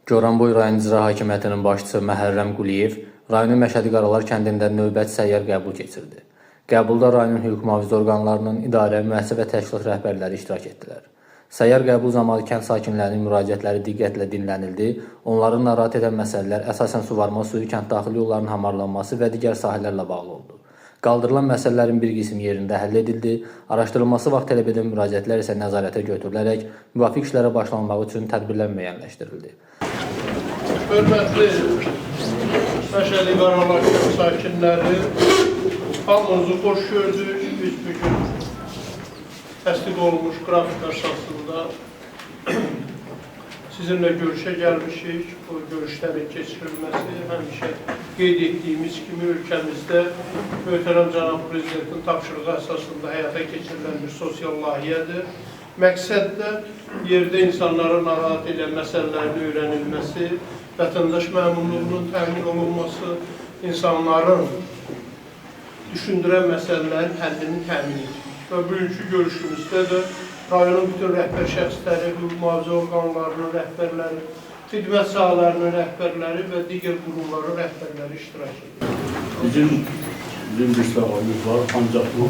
Goranboy rayon icra hakimiyyətinin başçısı Məhərrəm Quliyev rayonun Məşədi Qaralar kəndində növbəti səyyar qəbul keçirdi. Qəbulda rayonun hüquq mühafizə orqanlarının idarə, müəssisə və təşkilat rəhbərləri iştirak etdilər. Səyyar qəbul zamanı kənd sakinlərinin müraciətləri diqqətlə dinlənildi. Onların narahat edən məsələlər əsasən suvarma suyu, kənd daxili yollarının hamarlanması və digər sahələrlə bağlı oldu. Qaldırılan məsələlərin bir qismi yerində həll edildi. Araşdırılması vaxt tələb edən müraciətlər isə nəzarətə götürülərək müvafiq işlərə başlanmaq üçün tədbirlər müəyyənləşdirildi. Hörmətli Məşədi Qaralar sakinləri, hamınızı xoş gördük. Biz bugün təsdiq olunmuş qrafik əsasında sizinlə görüşə gəlmişik. Bu görüşlərin keçirilməsi həmişə qeyd etdiyimiz kimi ölkəmizdə möhtərəm cənab prezidentin tapşırığı əsasında həyata keçirilən bir sosial layihədir. Məqsəd də yerdə insanların narahat edən məsələlərin öyrənilməsi, vətəndaş məmnunluğunun təmin olunması, insanların düşündürən məsələlərin həllinin təmin edilir. Və bugünkü görüşümüzdə də rayonun bütün rəhbər şəxsləri, hüquq mühafizə orqanlarının rəhbərləri, xidmət sahalarının rəhbərləri və digər qurumların rəhbərləri iştirak edir. Bizim bir sağlamız var, ancaq bu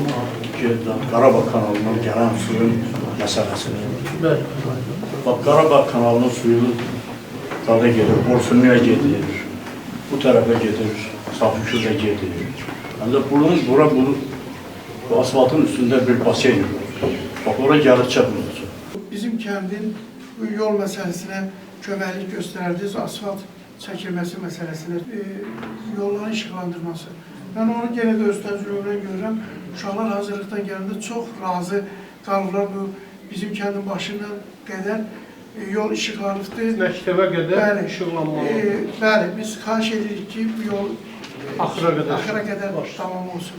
Qarabağ kanalından gələn suyun məsələsidir. Bax, Qarabağ kanalının suyu qada gedir, Borsunluya gedir, bu tərəfə gedir, Safıkürdə gedir. Ancaq bu asfaltın üstündə bir basen var. Bax, oraya gəlib çəpməyəcək. Bizim kəndin bu yol məsələsinə köməklik göstərdiniz, asfalt çəkilməsi məsələsinə, yolların işıqlandırması. Mən onu yenə də öz təcrübəmdən görürəm. Uşaqlar hazırlıqdan gələndə çox razı qalıblar. Bu bizim kəndin başından qədər yol işıqlanıbdır. Məktəbə qədər işıqlanmalı. Bəli, biz xahiş edirik ki, bu yol axıra qədər tamam olsun.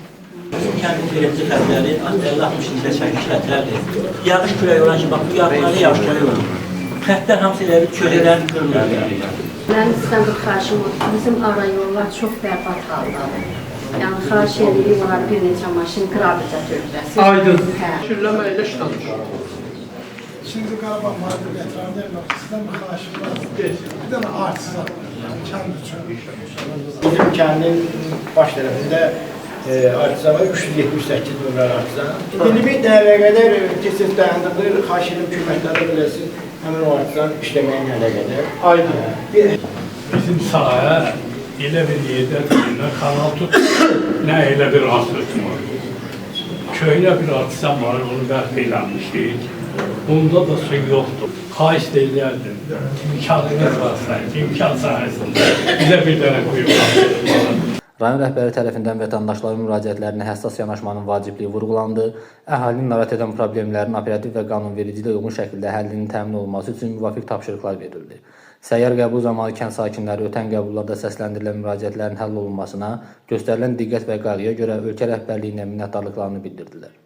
Bizim kəndin birinci xətləri 50-60-cı çəkişlərdir. Yağış küləyi olan ki, bax, bu yağışlarda yağış küləyi olur. Xətlər hamısı elə bir çörəklərin qırmırlar. Mənim sizdən bir xahişim oldu. Bizim ara yollar çox bərbad haldadır. Yəni, xahiş edirik, onları bir neçə maşın qırabıca töküləsiz. Aydın. Şirləmə ilə işləmiş. Şimdi Qarabağ Mahallede Veteranlar sizdən bir xahişim var. Bir dənə artsa, kənd üçün. Bizim kəndin baş tərəfində artsa var, 378 nömrəli artsa. Limit nəyə qədər tez-tez dayandırılır, xahiş edim hükümətlərə biləsin, həmin o artsan işləməyin nəyə qədər. Aydın. Bizim sahə elə bir yerdə kanal tut, nə elə bir asfalt var. Köyünə bir artsan var, onu bərp eləmişdik. Bunda da su yoxdur. Xahiş deyirlərdim, imkanınız varsa, imkan sahəsində bizə bir dənə quyuq. Rayon rəhbəri tərəfindən vətəndaşların müraciətlərinə həssas yanaşmanın vacibliyi vurğulandı. Əhalinin narahat edən problemlərin operativ və qanunvericiliklə uyğun şəkildə həllinin təmin olunması üçün müvafiq tapşırıqlar verildi. Səyyar qəbul zamanı kənd sakinləri ötən qəbullarda səsləndirilən müraciətlərin həll olunmasına göstərilən diqqət və qayğıya görə ölkə rəhbərliyinə minnətdarlıqlarını bildirdilər.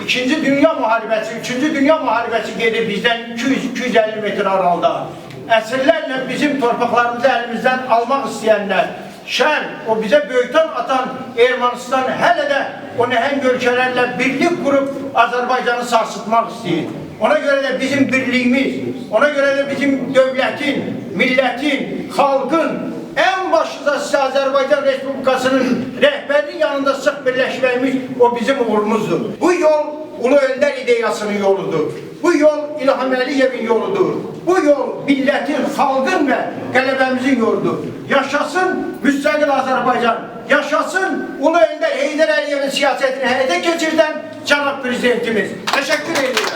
İkinci Dünya Müharibəsi, Üçüncü Dünya Müharibəsi gedir bizdən 200-250 metr aralda. Əsrlərlə bizim torpaqlarımızı əlimizdən almaq istəyənlər, şər, o bizə böyükdən atan Ermənistan hələ də o nəhəng ölkələrlə birlik qurub Azərbaycanı sarsıtmaq istəyir. Ona görə də bizim birliyimiz, ona görə də bizim dövlətin, millətin, xalqın ən başında sizə Azərbaycan Respublikasının rəhbərinin yanında sıx birləşməyimiz o bizim uğurumuzdur. Bu yol Ulu Öndər ideyasının yoludur. Bu yol İlham Əliyevin yoludur. Bu yol millətin, xalqın və qələbəmizin yoludur. Yaşasın müstəqil Azərbaycan, yaşasın Ulu Öndər Heydər Əliyevin siyasətini həyata keçirdən cənab prezidentimiz. Təşəkkür ederim.